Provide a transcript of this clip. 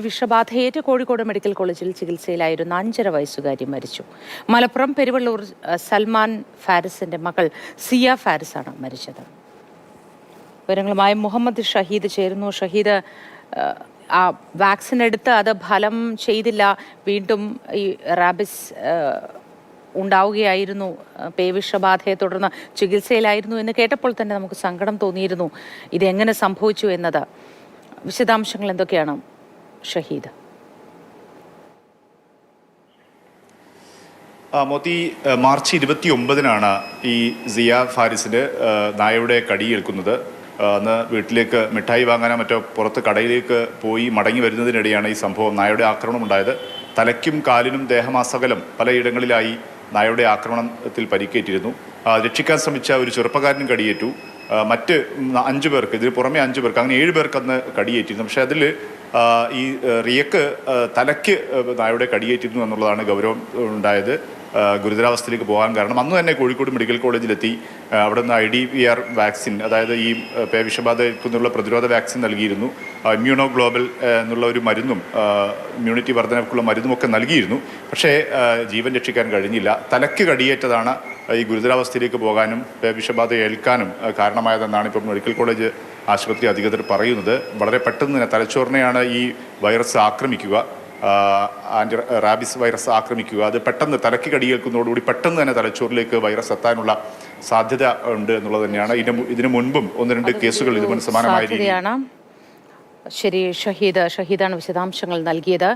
വിഷബാധയേറ്റ് Kozhikode medical കോളേജിൽ ചികിത്സയിലായിരുന്ന 5.5 വയസ്സുകാരി മരിച്ചു. മലപ്പുറം പെരുവള്ളൂർ സൽമാൻ ഫാരിസിന്റെ മകൾ സിയ ഫാരിസാണ് മരിച്ചത്. വിവരങ്ങളുമായി മുഹമ്മദ് ഷഹീദ് ചേരുന്നു. ഷഹീദ്, ആ വാക്സിൻ എടുത്ത് അത് ഫലം ചെയ്തില്ല, വീണ്ടും ഈ റാബിസ് ഉണ്ടാവുകയായിരുന്നു, പേവിഷബാധയെ തുടർന്ന് ചികിത്സയിലായിരുന്നു എന്ന് കേട്ടപ്പോൾ തന്നെ നമുക്ക് സങ്കടം തോന്നിയിരുന്നു. ഇതെങ്ങനെ സംഭവിച്ചു എന്നത് വിശദാംശങ്ങൾ എന്തൊക്കെയാണ് ഷഹീദ്? മോത്തി, മാർച്ച് 29-നാണ് ഈ സിയ ഫാരിസിന് നായയുടെ കടിയേൽക്കുന്നത്. അന്ന് വീട്ടിലേക്ക് മിഠായി വാങ്ങാനോ മറ്റോ പുറത്ത് കടയിലേക്ക് പോയി മടങ്ങി വരുന്നതിനിടെയാണ് ഈ സംഭവം, നായയുടെ ആക്രമണം ഉണ്ടായത്. തലയ്ക്കും കാലിനും ദേഹമാസകലം പലയിടങ്ങളിലായി നായയുടെ ആക്രമണത്തിൽ പരിക്കേറ്റിരുന്നു. രക്ഷിക്കാൻ ശ്രമിച്ച ഒരു ചെറുപ്പക്കാരനും കടിയേറ്റു. മറ്റ് 5 പേർക്ക്, ഇതിന് പുറമെ 5 പേർക്ക്, അങ്ങനെ 7 പേർക്ക് അന്ന് കടിയേറ്റിരുന്നു. പക്ഷേ അതിൽ ഈ റിയക്ക് തലയ്ക്ക് നായയുടെ കടിയേറ്റിരുന്നു എന്നുള്ളതാണ് ഗൗരവം ഉണ്ടായത്. ഗുരുതരാവസ്ഥയിലേക്ക് പോകാൻ കാരണം അന്ന് തന്നെ കോഴിക്കോട് മെഡിക്കൽ കോളേജിലെത്തി അവിടെ നിന്ന് IDVR വാക്സിൻ, അതായത് ഈ പേവിഷബാധയ്ക്കുള്ള പ്രതിരോധ വാക്സിൻ നൽകിയിരുന്നു. ഇമ്മ്യൂണോ ഗ്ലോബൽ എന്നുള്ള ഒരു മരുന്നും ഇമ്മ്യൂണിറ്റി വർധനയ്ക്കുള്ള മരുന്നുമൊക്കെ നൽകിയിരുന്നു. പക്ഷേ ജീവൻ രക്ഷിക്കാൻ കഴിഞ്ഞില്ല. തലയ്ക്ക് കടിയേറ്റതാണ് ഈ ഗുരുതരാവസ്ഥയിലേക്ക് പോകാനും പേവിഷബാധ ഏൽക്കാനും കാരണമായതെന്നാണ് ഇപ്പോൾ മെഡിക്കൽ കോളേജ് ആശുപത്രി അധികൃതർ പറയുന്നത്. വളരെ പെട്ടെന്ന് തന്നെ തലച്ചോറിനെയാണ് ഈ വൈറസ് ആക്രമിക്കുക, റാബിസ് വൈറസ് ആക്രമിക്കുക. അത് പെട്ടെന്ന് തലയ്ക്ക് കടിയേൽക്കുന്നതോടുകൂടി പെട്ടെന്ന് തന്നെ തലച്ചോറിലേക്ക് വൈറസ് എത്താനുള്ള സാധ്യത ഉണ്ട് എന്നുള്ളത് തന്നെയാണ്. ഇതിനു മുൻപും 1-2 കേസുകൾ ഇതുപോലെ സമാനമായ രീതിയിൽ. ശരി, ഷഹീദാണ് വിശദാംശങ്ങൾ നൽകിയത്.